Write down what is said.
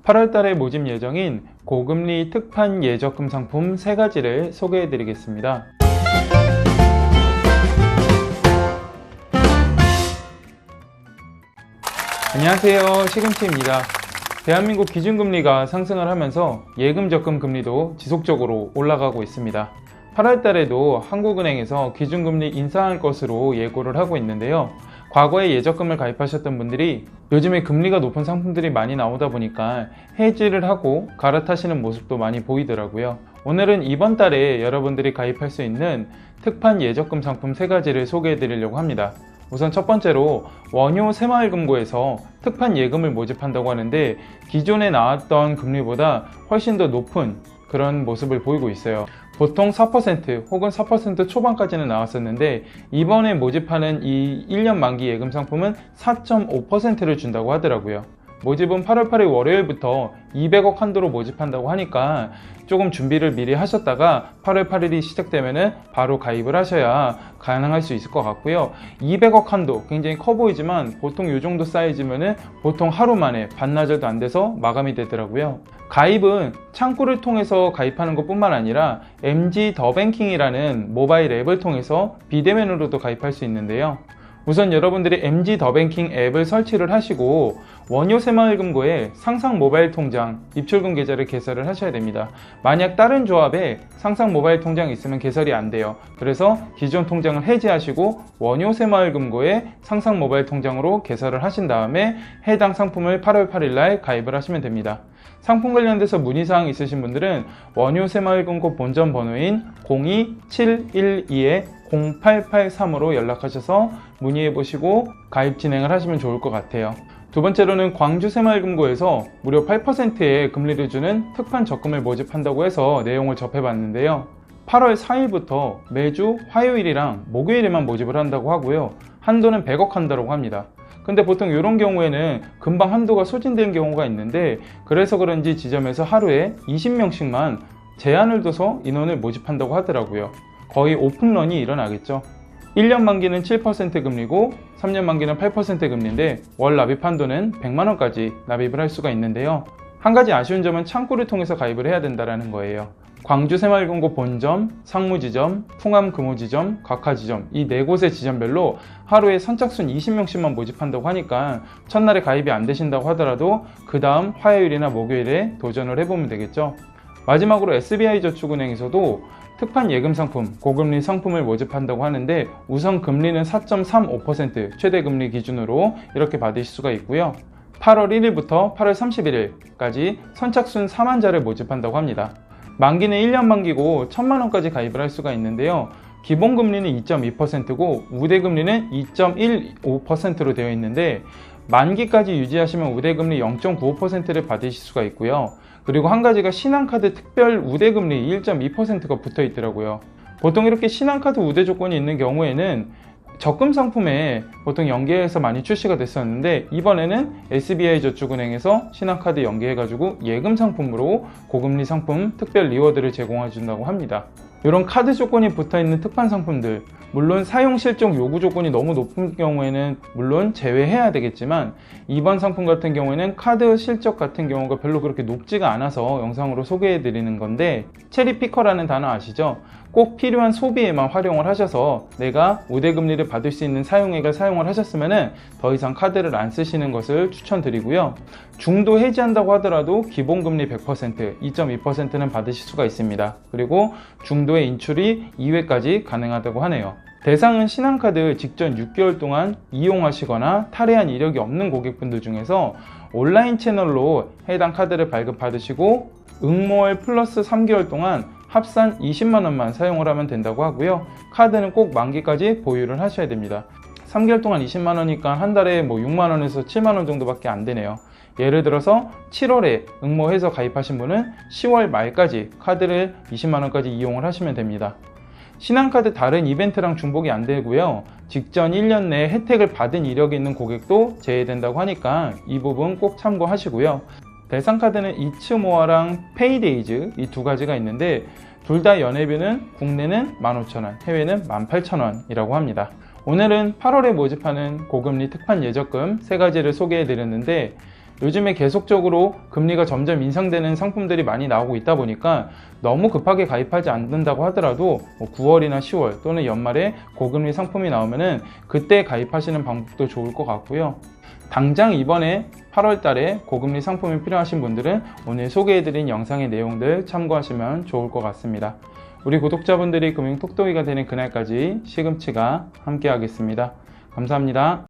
8월 달에 모집 예정인 고금리 특판 예적금 상품 3가지를 소개해 드리겠습니다. 안녕하세요, 시금치입니다. 대한민국 기준금리가 상승을 하면서 예금 적금 금리도 지속적으로 올라가고 있습니다. 8월 달에도 한국은행에서 기준금리 인상할 것으로 예고를 하고 있는데요. 과거에 예적금을 가입하셨던 분들이 요즘에 금리가 높은 상품들이 많이 나오다 보니까 해지를 하고 갈아타시는 모습도 많이 보이더라고요. 오늘은 이번 달에 여러분들이 가입할 수 있는 특판 예적금 상품 3가지를 소개해 드리려고 합니다. 우선 첫 번째로 원효 새마을금고에서 특판 예금을 모집한다고 하는데 기존에 나왔던 금리보다 훨씬 더 높은 그런 모습을 보이고 있어요. 보통 4% 혹은 4% 초반까지는 나왔었는데 이번에 모집하는 이 1년 만기 예금 상품은 4.5%를 준다고 하더라고요. 모집은 8월 8일 월요일부터 200억 한도로 모집한다고 하니까 조금 준비를 미리 하셨다가 8월 8일이 시작되면 바로 가입을 하셔야 가능할 수 있을 것 같고요. 200억 한도 굉장히 커 보이지만 보통 이 정도 사이즈면 보통 하루 만에 반나절도 안 돼서 마감이 되더라고요. 가입은 창구를 통해서 가입하는 것 뿐만 아니라 MG 더뱅킹이라는 모바일 앱을 통해서 비대면으로도 가입할 수 있는데요. 우선 여러분들이 MG 더뱅킹 앱을 설치를 하시고 원효 새마을금고에 상상 모바일 통장 입출금 계좌를 개설을 하셔야 됩니다. 만약 다른 조합에 상상 모바일 통장이 있으면 개설이 안 돼요. 그래서 기존 통장을 해지하시고 원효 새마을금고에 상상 모바일 통장으로 개설을 하신 다음에 해당 상품을 8월 8일 날 가입을 하시면 됩니다. 상품 관련돼서 문의사항 있으신 분들은 원효 새마을금고 본점 번호인 02712-0883으로 연락하셔서 문의해보시고 가입 진행을 하시면 좋을 것 같아요. 두 번째로는 광주 새마을금고에서 무려 8%의 금리를 주는 특판 적금을 모집한다고 해서 내용을 접해봤는데요. 8월 4일부터 매주 화요일이랑 목요일에만 모집을 한다고 하고요. 한도는 100억 한다고 합니다. 근데 보통 이런 경우에는 금방 한도가 소진된 경우가 있는데 그래서 그런지 지점에서 하루에 20명씩만 제한을 둬서 인원을 모집한다고 하더라고요. 거의 오픈런이 일어나겠죠. 1년 만기는 7% 금리고 3년 만기는 8% 금리인데 월 납입 한도는 100만원까지 납입을 할 수가 있는데요. 한 가지 아쉬운 점은 창구를 통해서 가입을 해야 된다는 거예요. 광주 새마을금고 본점, 상무지점, 풍암금호지점, 각하지점 이 4곳의 지점별로 하루에 선착순 20명씩만 모집한다고 하니까 첫날에 가입이 안 되신다고 하더라도 그 다음 화요일이나 목요일에 도전을 해보면 되겠죠. 마지막으로 SBI저축은행에서도 특판 예금 상품, 고금리 상품을 모집한다고 하는데 우선 금리는 4.35% 최대 금리 기준으로 이렇게 받으실 수가 있고요. 8월 1일부터 8월 31일까지 선착순 4만자를 모집한다고 합니다. 만기는 1년 만기고 1000만원까지 가입을 할 수가 있는데요. 기본금리는 2.2%고 우대금리는 2.15%로 되어 있는데 만기까지 유지하시면 우대금리 0.95%를 받으실 수가 있고요. 그리고 한 가지가 신한카드 특별 우대금리 1.2%가 붙어 있더라고요. 보통 이렇게 신한카드 우대 조건이 있는 경우에는 적금 상품에 보통 연계해서 많이 출시가 됐었는데 이번에는 SBI저축은행에서 신한카드 연계해가지고 예금 상품으로 고금리 상품 특별 리워드를 제공해 준다고 합니다. 이런 카드 조건이 붙어있는 특판 상품들 물론 사용 실적 요구 조건이 너무 높은 경우에는 물론 제외해야 되겠지만 이번 상품 같은 경우에는 카드 실적 같은 경우가 별로 그렇게 높지가 않아서 영상으로 소개해 드리는 건데 체리피커라는 단어 아시죠? 꼭 필요한 소비에만 활용을 하셔서 내가 우대금리를 받을 수 있는 사용액을 사용을 하셨으면 더 이상 카드를 안 쓰시는 것을 추천드리고요. 중도 해지한다고 하더라도 기본금리 100%, 2.2%는 받으실 수가 있습니다. 그리고 중도의 인출이 2회까지 가능하다고 하네요. 대상은 신한카드 직전 6개월 동안 이용하시거나 탈의한 이력이 없는 고객분들 중에서 온라인 채널로 해당 카드를 발급받으시고 응모월 플러스 3개월 동안 합산 20만원만 사용을 하면 된다고 하고요. 카드는 꼭 만기까지 보유를 하셔야 됩니다. 3개월 동안 20만원이니까 한 달에 6만원에서 7만원 정도밖에 안 되네요. 예를 들어서 7월에 응모해서 가입하신 분은 10월 말까지 카드를 20만원까지 이용을 하시면 됩니다. 신한카드 다른 이벤트랑 중복이 안 되고요. 직전 1년 내에 혜택을 받은 이력이 있는 고객도 제외된다고 하니까 이 부분 꼭 참고하시고요. 대상카드는 이츠모아랑 페이데이즈 이 2가지가 있는데 둘 다 연회비는 국내는 15,000원, 해외는 18,000원이라고 합니다. 오늘은 8월에 모집하는 고금리 특판 예적금 3가지를 소개해 드렸는데 요즘에 계속적으로 금리가 점점 인상되는 상품들이 많이 나오고 있다 보니까 너무 급하게 가입하지 않는다고 하더라도 9월이나 10월 또는 연말에 고금리 상품이 나오면은 그때 가입하시는 방법도 좋을 것 같고요. 당장 이번에 8월 달에 고금리 상품이 필요하신 분들은 오늘 소개해드린 영상의 내용들 참고하시면 좋을 것 같습니다. 우리 구독자분들이 금융 톡톡이가 되는 그날까지 시금치가 함께 하겠습니다. 감사합니다.